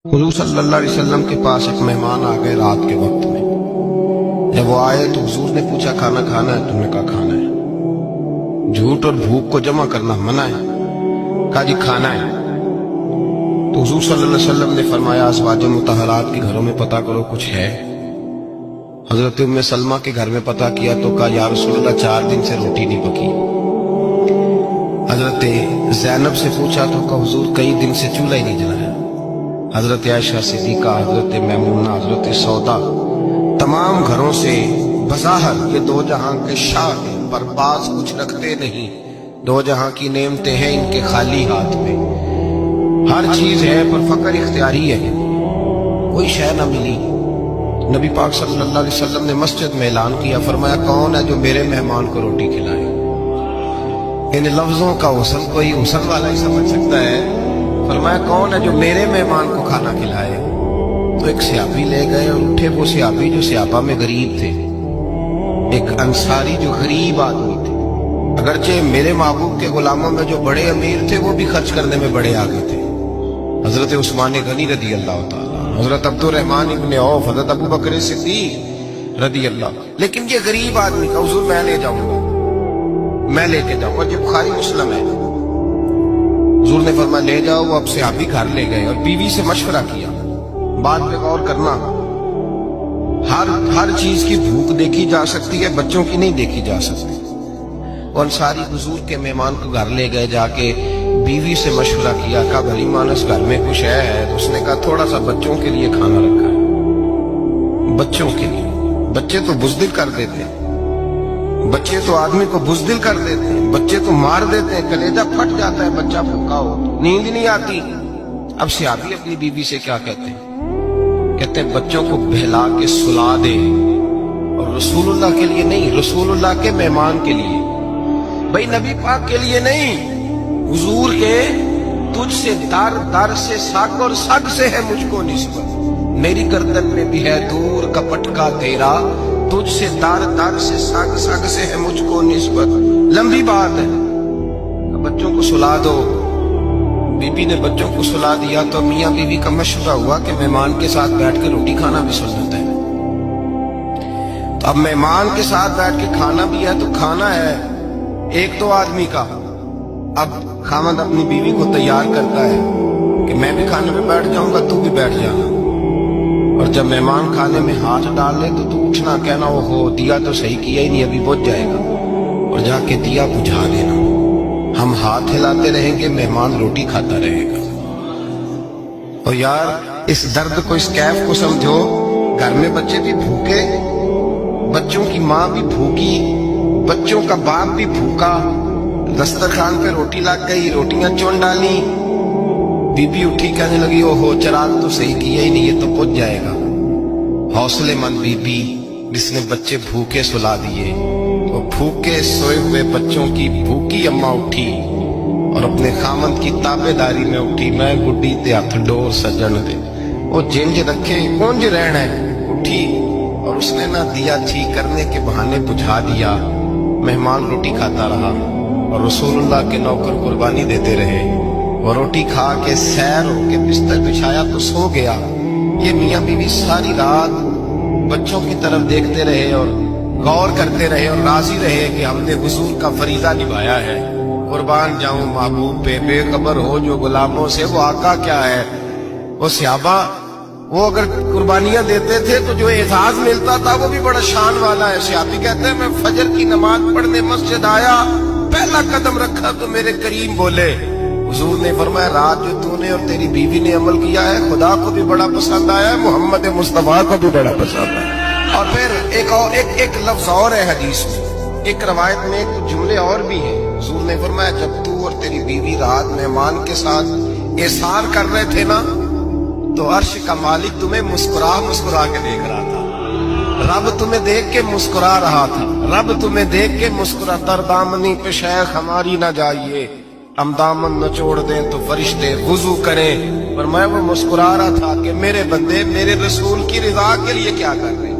हुजूर सल्लल्लाहु अलैहि वसल्लम के पास एक मेहमान आ गए रात के वक्त में। जब वो आए तो हुजूर ने पूछा खाना खाना है? तुमने कहा खाना है। झूठ और भूख को जमा करना मना है। कहा जी खाना है। तो हुजूर सल्लल्लाहु अलैहि वसल्लम ने फरमाया अज़वाज मुतहरात के घरों में पता करो कुछ है। हजरत उम्मे सलमा के घर में पता किया तो कहा या रसूलल्लाह 4 दिन से रोटी नहीं पकी। हजरत ज़ैनब से पूछा तो कहा हुजूर कई दिन से चूल्हा ही नहीं जलाया। हजरत आयशा सिद्दीका, हजरत मैमूना, हजरत सौदा, तमाम घरों से बज़ाहिर ये दो जहां के शाह हैं, पर पास कुछ रखते नहीं। दो जहां की नेमतें हैं इनके खाली हाथ में। हर चीज है पर फकर इख्तियारी है, कोई शय न मिली। नबी पाक सल्लल्लाहु अलैहि वसल्लम ने मस्जिद में ऐलान किया, फरमाया कौन है जो मेरे मेहमान को रोटी खिलाए। इन लफ्जों का हुस्न कोई हुस्न वाला ही समझ सकता है। फरमाया कौन है जो मेरे मेहमान को खाना खिलाए। तो एक सियाबी ले गए और उठे। वो सियाबी जो सियाबा में गरीब थे, एक अंसारी जो गरीब आदमी थे। अगरचे मेरे महबूब के गुलामों में जो बड़े अमीर थे वो भी खर्च करने में बड़े आगे थे। हजरत उस्मान गनी रदी अल्लाह ताला, हजरत अब्दुर्रहमान इब्ने औफ, हजरत अबू बकर सिद्दीक रदी अल्लाह। लेकिन ये गरीब आदमी का हुजूर मैं ले जाऊंगा, मैं लेके जाऊंगा। ये बुखारी मुस्लिम है। हुजूर ने फरमाया ले जाओ। वो अब सहाबी घर ले गए और बीवी से मशवरा किया। बात पे गौर करना, हर चीज की भूख देखी जा सकती है, बच्चों की नहीं देखी जा सकती। वो अंसारी हुजूर के मेहमान को घर ले गए, जाके बीवी से मशवरा किया। कहा भली मानस घर में कुछ है? तो उसने कहा थोड़ा सा बच्चों के लिए खाना रखा है। बच्चों के लिए? बच्चे तो बुज़दिल कर देते हैं, बच्चे तो आदमी को बुज़दिल कर देते हैं, बच्चे तो मार देते हैं, कलेजा फट जाता है बच्चा भूखा हो, नींद नहीं आती। अब सियाबी अपनी बीवी से क्या कहते हैं? कहते हैं बच्चों को बहला के सुला दे, और रसूलुल्लाह के लिए नहीं, रसूलुल्लाह के मेहमान के लिए, भाई नबी पाक के लिए नहीं, हुजूर के। तुझसे दर दर से सग और सग से है मुझको निस्बत, मेरी गर्दन में भी है दूर का पटका तेरा। तुझसे दर दर से सग सग से है मुझको निस्बत। लंबी बात है। बच्चों को सुला दो। बीबी ने बच्चों को सुला दिया तो मियाँ बीवी का मशवरा हुआ कि मेहमान के साथ बैठ के रोटी खाना भी सुन्नत है। तो अब मेहमान के साथ बैठ के खाना भी है तो खाना है एक तो आदमी का। अब खामद अपनी बीवी को तैयार करता है कि मैं भी खाने पे बैठ जाऊंगा, तू भी बैठ जाना। और जब मेहमान खाने में हाथ डाल ले तो तू उठना, कहना ओहो दिया तो सही किया ही नहीं, अभी बुझ जाएगा, और जाके दिया बुझा देना। हम हाथ हिलाते रहेंगे, मेहमान रोटी खाता रहेगा। और यार इस दर्द को, इस कैफ को समझो। घर में बच्चे भी भूखे, बच्चों की माँ भी भूखी, बच्चों का बाप भी भूखा। दस्तरखान पे रोटी लग गई, रोटियां चुन डाली। बीबी उठी, कहने लगी ओहो चराग तो सही किया ही नहीं, ये तो बुझ जाएगा। हौसलेमंद बीबी जिसने बच्चे भूखे सुला दिए, तो भूखे सोए हुए बच्चों की भूखी अम्मा उठी और अपने खामंद की ताबेदारी में उठी। मैं गुड्डी ते हथ डोर सजन दे, वो जिंज रखे कुंज रहना है। उठी और उसने ना दिया ठीक करने के बहाने बुझा दिया। मेहमान रोटी खाता रहा और रसूलुल्लाह के नौकर कुर्बानी देते रहे। वो रोटी खा के सैर होके बिस्तर बिछाया तो सो गया। ये मियाँ बीवी सारी रात बच्चों की तरफ देखते रहे और गौर करते रहे और राजी रहे कि हमने हुजूर का फरीदा निभाया है। कुर्बान जाऊं महबूब पे, बेखबर हो जो गुलामों से, वो आका क्या है। वो सहाबा, वो अगर कुर्बानियां देते थे तो जो एजाज मिलता था वो भी बड़ा शान वाला है। सहाबी कहते हैं मैं फजर की नमाज पढ़ने मस्जिद आया, पहला कदम रखा तो मेरे करीम बोले, हुजूर ने फरमाया रात जो तूने और तेरी बीवी ने अमल किया है खुदा को भी बड़ा पसंद आया है, मोहम्मद मुस्तफा को भी बड़ा पसंद आया। और फिर एक लफ्ज और है हदीस में, एक रवायत में कुछ जुमले और भी हैं। हुजूर ने फरमाया जब तू और तेरी बीवी रात मेहमान के साथ एसार कर रहे थे ना, तो अर्श का मालिक तुम्हें मुस्कुरा मुस्कुरा के देख रहा था। रब तुम्हें देख के मुस्कुरा रहा था। रब तुम्हें देख के मुस्कुरा। दरदामनी पे शेख हमारी ना जाइए, हम दामन न छोड़ दें तो फरिश्ते वुजू करें। पर मैं वो मुस्कुरा रहा था कि मेरे बंदे मेरे रसूल की रिजा के लिए क्या कर रहे हैं।